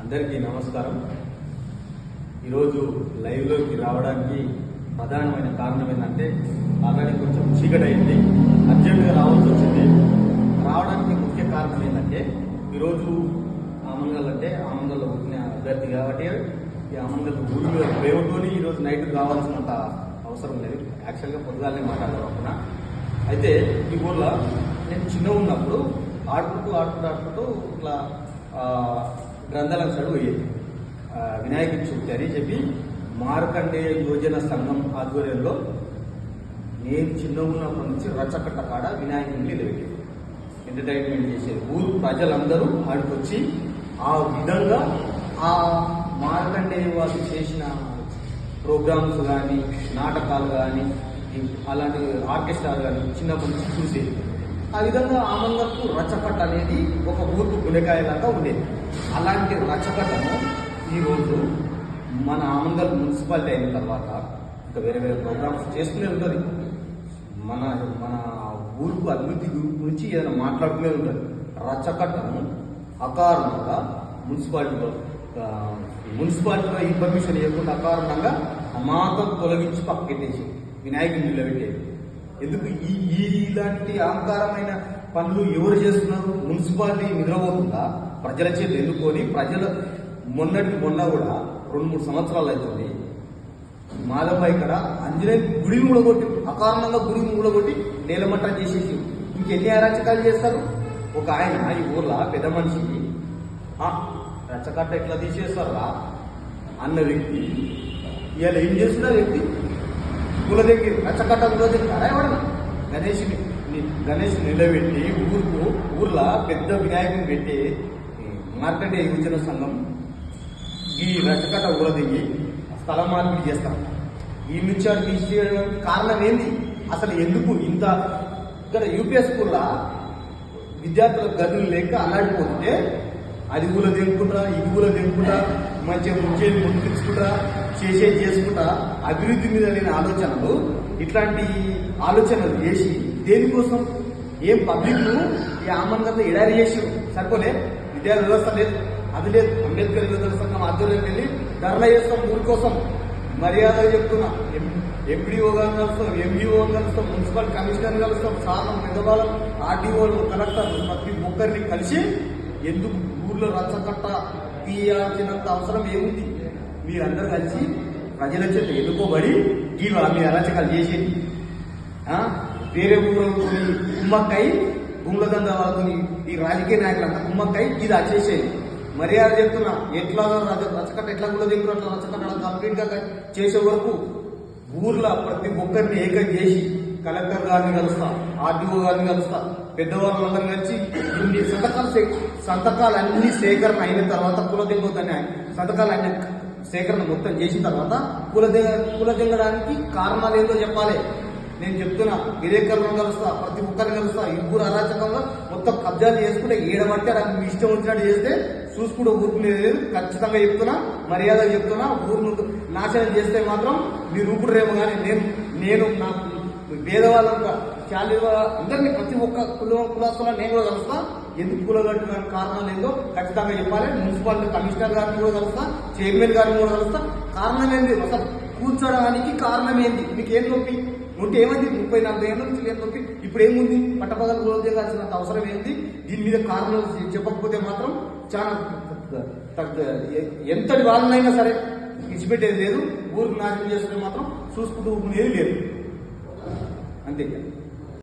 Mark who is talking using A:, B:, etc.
A: అందరికీ నమస్కారం. ఈరోజు లైవ్లోకి రావడానికి ప్రధానమైన కారణం ఏంటంటే ఆల్రెడీ కొంచెం చీకటి అయింది, అర్జెంటుగా రావాల్సి వచ్చింది. రావడానికి ముఖ్య కారణం ఏంటంటే ఈరోజు ఆమంగల్లో పుట్టిన అభ్యర్థి కాబట్టి ఈ ఆమంగల్ ఊరి మీద ప్రేమతోని ఈరోజు నైట్ రావాల్సినంత అవసరం లేదు. యాక్చువల్గా పొద్దుగాలనే మాట్లాడాలనుకున్నా. అయితే ఈ ఊళ్ళో నేను చిన్నగా ఉన్నప్పుడు ఆడుకుంటూ ఇట్లా గ్రంథాలకు సైడ్ పోయేది. వినాయక చవితి అని చెప్పి మార్కండేయ యోజన సంఘం ఆధ్వర్యంలో నేను చిన్నగా ఉన్నప్పటి నుంచి రచ్చకట్ట కాడ వినాయకుడిని నిలబెట్టేది, ఎంటర్టైన్మెంట్ చేసేది. ఊరు ప్రజలందరూ ఆడికొచ్చి ఆ విధంగా ఆ మార్కండేయ వాళ్ళు చేసిన ప్రోగ్రామ్స్ కానీ నాటకాలు కానీ అలాంటి ఆర్కెస్ట్రాలు కానీ చిన్నప్పటి నుంచి చూసేది. ఆ విధంగా ఆమంగల్కు రచ్చకట్ట అనేది ఒక ఊరుకు గుండెకాయలాగా ఉండేది. అలాంటి రచ్చకట్టను ఈరోజు మన ఆమంగల్ మున్సిపాలిటీ అయిన తర్వాత ఇంకా వేరే ప్రోగ్రామ్స్ చేస్తూనే ఉంటుంది. మన మన ఊరుకు అభివృద్ధి గురించి ఏదైనా మాట్లాడుతూనే ఉంటుంది. రచ్చకట్టను అకారణంగా మున్సిపాలిటీలో ఇన్ఫర్మేషన్ ఇవ్వకుండా అకారణంగా అమాతం తొలగించి పక్కకెట్టేసి వినాయకుని నిలబెట్టేది. ఎందుకు ఇలాంటి అహంకారమైన పనులు ఎవరు చేస్తున్నారు? మున్సిపాలిటీ నిద్రపోతుందా? ప్రజల చేతి ఎన్నుకొని ప్రజలు మొన్న కూడా 2-3 సంవత్సరాలు అవుతుంది. మాధవ ఇక్కడ ఆంజనేయ గుడిని కూడగొట్టి అకారణంగా గుడిని కూడగొట్టి నేలమట్టం చేసేసి ఇంకెన్ని అరాచకాలు చేస్తారు? ఒక ఆయన ఈ ఊర్లో పెద్ద మనిషికి రచ్చకట్ట ఎట్లా తీసేస్తారా అన్న వ్యక్తి ఇవాళ ఏం చేస్తున్నా వ్యక్తి కుల దగ్గర రచ్చకట్ట కుల దగ్గర ఎవడన్నా గణేష్ నిలబెట్టి ఊర్లో పెద్ద వినాయకుని పెట్టి మార్కండేయ యోజన సంఘం ఈ రచ్చకట్ట ఊర దిగి స్థలం మార్పిడి చేస్తాం. ఈ నుంచి అటు తీసేయడానికి కారణం ఏంది? అసలు ఎందుకు ఇంత ఇక్కడ యూపీఎస్ స్కూల్లో విద్యార్థుల గదులు లేక అల్లాడిపోతుంటే అది కూడా తెంపుకుంటా ఇది కూడా తెంపుకుంటా మంచిగా ముందు తెచ్చుకుంటా చేసుకుంటా అభివృద్ధి మీద లేని ఆలోచనలు ఇట్లాంటి ఆలోచనలు చేసి దేనికోసం ఏం పబ్లిక్ ను ఈ ఆమంగంలో ఎడారి చేసి సరిపోలే. విద్యా వ్యవస్థ లేదు, అది లేదు. అంబేద్కర్ యువజన సంఘం ఆధ్వర్యంకి వెళ్ళి ధర్నా చేస్తాం ఊరి కోసం. మర్యాద చెప్తున్నా, ఎంపీడీఓ గారిని కలుస్తాం, ఎంఈఓ కలుస్తాం, మున్సిపల్ కమిషనర్ కలుస్తాం, సార్లు పెద్దవాళ్ళు ఆర్డీఓలు కలెక్టర్ ప్రతి ఒక్కరిని కలిసి ఎందుకు ఊర్లో రచ్చకట్ట తీయాల్సినంత అవసరం ఏముంది? మీరందరూ కలిసి ప్రజల చేత ఎన్నుకోబడి మీ అరాచకాలు చేసేది. వేరే ఊళ్ళతో కుమ్మక్కై గుండ్లదండ వాళ్ళతో ఈ రాజకీయ నాయకులంతా కుమ్మక్కై ఇది చేసేది. మర్యాద చెప్తున్నా, ఎట్లా రచ్చకట్ట ఎట్లా కూడా దగ్గర అట్లా రచ్చకట్ట కంప్లీట్ గా చేసే వరకు ఊర్లో ప్రతి ఒక్కరిని ఏకం చేసి కలెక్టర్ గారిని కలుస్తా, ఆర్డీఓ గారిని కలుస్తా, పెద్దవాళ్ళందరినీ కలిసి ఇన్ని సంతకాలు అన్ని సేకరణ అయిన తర్వాత కులదెంగొద్దని సంతకాలు అన్ని సేకరణ మొత్తం చేసిన తర్వాత కులదెంగడానికి కారణాలు ఏందో చెప్పాలి. నేను చెప్తున్నా, విలేకరులను కలుస్తా, ప్రతి ఒక్కరిని కలుస్తా. ఇబ్బరు అరాచకంగా మొత్తం కబ్జాలు చేసుకుంటే ఏడబట్టే మీ ఇష్టం వచ్చినట్టు చేస్తే చూసుకుంటూ ఊరుకునేది ఖచ్చితంగా చెప్తున్నా, మర్యాద చెప్తున్నా. ఊరు నాశనం చేస్తే మాత్రం మీరు ఊపుడురేమో కానీ నేను నా పేదవాళ్ళ శాలీవ అందరినీ ప్రతి ఒక్క కులాస్తున్నా నేను కూడా కలుస్తా. ఎందుకు కూలగట్టిన కారణాలు ఏందో ఖచ్చితంగా చెప్పాలి. మున్సిపాలిటీ కమిషనర్ గారిని కూడా కలుస్తా, చైర్మన్ గారిని కూడా కలుస్తా. కారణం ఏంది? అసలు కూర్చోడానికి కారణం ఏంది? మీకు ఏం నొప్పి ఉంటే ఏమైంది? 30-40 ఏళ్ళ నుంచి ఏం నొప్పి? ఇప్పుడు ఏముంది? పట్టపగలు క్లోజ్ చేయాల్సినంత అవసరం ఏంది? దీని మీద కారణం చెప్పకపోతే మాత్రం చాలా ఎంతటి వాళ్ళనైనా సరే విడిచిపెట్టేది లేదు. ఊరికి నాశనం చేస్తే మాత్రం చూసుకుంటూ ఊరుకునేది లేదు. అంతే.